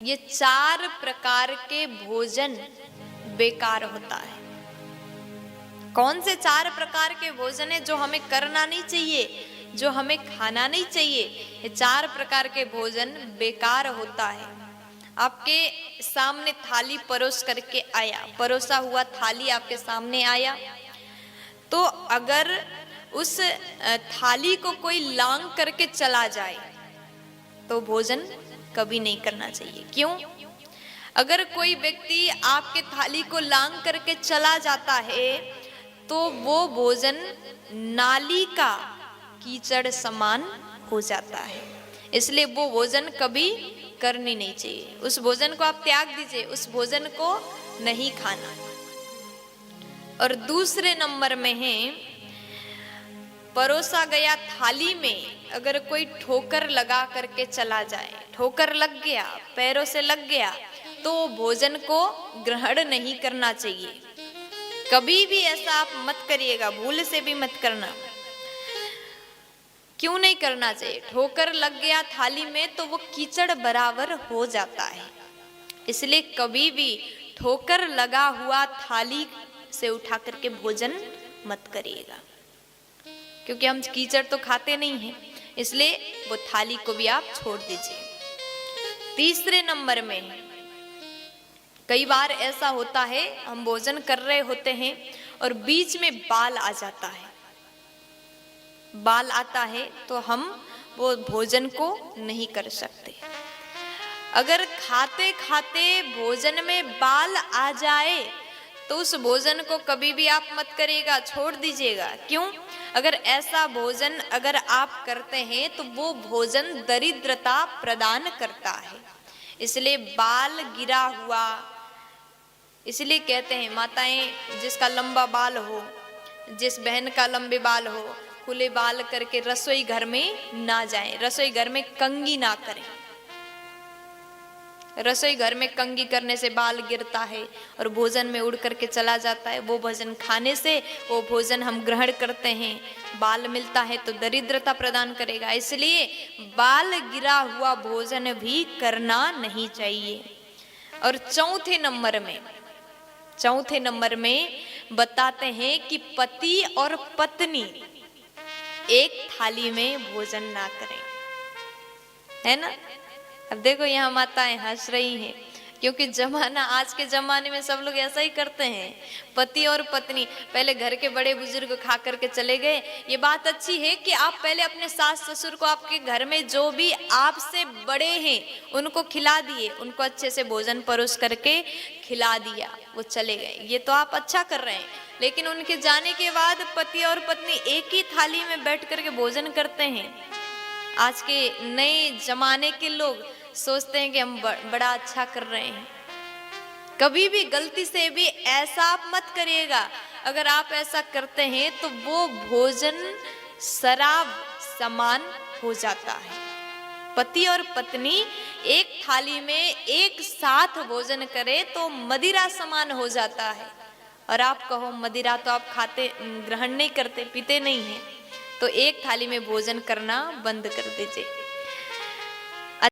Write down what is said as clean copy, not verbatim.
ये 4 प्रकार के भोजन बेकार होता है। कौन से 4 प्रकार के भोजन है जो हमें करना नहीं चाहिए, जो हमें खाना नहीं चाहिए? ये 4 प्रकार के भोजन बेकार होता है। आपके सामने थाली परोस करके आया, परोसा हुआ थाली आपके सामने आया, तो अगर उस थाली को कोई लांग करके चला जाए तो भोजन कभी नहीं करना चाहिए। क्यों? अगर कोई व्यक्ति आपके थाली को लांग करके चला जाता है तो वो भोजन नाली का कीचड़ समान हो जाता है, इसलिए वो भोजन कभी करनी नहीं चाहिए। उस भोजन को आप त्याग दीजिए, उस भोजन को नहीं खाना। और दूसरे नंबर में है, परोसा गया थाली में अगर कोई ठोकर लगा करके चला जाए, ठोकर लग गया, पैरों से लग गया, तो भोजन को ग्रहण नहीं करना चाहिए। कभी भी ऐसा आप मत करिएगा, भूल से भी मत करना। क्यों नहीं करना चाहिए? ठोकर लग गया थाली में तो वो कीचड़ बराबर हो जाता है, इसलिए कभी भी ठोकर लगा हुआ थाली से उठा करके भोजन मत करिएगा, क्योंकि हम कीचड़ तो खाते नहीं हैं, इसलिए वो थाली को भी आप छोड़ दीजिए। तीसरे नंबर में, कई बार ऐसा होता है हम भोजन कर रहे होते हैं और बीच में बाल आ जाता है, बाल आता है तो हम वो भोजन को नहीं कर सकते। अगर खाते खाते भोजन में बाल आ जाए तो उस भोजन को कभी भी आप मत करिएगा, छोड़ दीजिएगा। क्यों? अगर ऐसा भोजन अगर आप करते हैं तो वो भोजन दरिद्रता प्रदान करता है, इसलिए बाल गिरा हुआ, इसलिए कहते हैं माताएं जिसका लंबा बाल हो, जिस बहन का लंबे बाल हो, खुले बाल करके रसोई घर में ना जाएं, रसोई घर में कंघी ना करें। रसोई घर में कंघी करने से बाल गिरता है और भोजन में उड़ करके चला जाता है। वो भोजन खाने से, वो भोजन हम ग्रहण करते हैं, बाल मिलता है तो दरिद्रता प्रदान करेगा, इसलिए बाल गिरा हुआ भोजन भी करना नहीं चाहिए। और चौथे नंबर में बताते हैं कि पति और पत्नी एक थाली में भोजन ना करें, है ना? अब देखो यहाँ माताएं हंस रही हैं, क्योंकि जमाना, आज के जमाने में सब लोग ऐसा ही करते हैं। पति और पत्नी, पहले घर के बड़े बुजुर्ग खा करके चले गए। ये बात अच्छी है कि आप पहले अपने सास ससुर को, आपके घर में जो भी आपसे बड़े हैं उनको खिला दिए, उनको अच्छे से भोजन परोस करके खिला दिया, वो चले गए, ये तो आप अच्छा कर रहे हैं। लेकिन उनके जाने के बाद पति और पत्नी एक ही थाली में बैठ करके भोजन करते हैं। आज के नए जमाने के लोग सोचते हैं कि हम बड़ा अच्छा कर रहे हैं। कभी भी गलती से भी ऐसा आप मत करिएगा। अगर आप ऐसा करते हैं तो वो भोजन शराब समान हो जाता है। पति और पत्नी एक थाली में एक साथ भोजन करे तो मदिरा समान हो जाता है। और आप कहो मदिरा तो आप खाते, ग्रहण नहीं करते, पीते नहीं हैं, तो एक थाली में भोजन करना बंद कर दीजिए।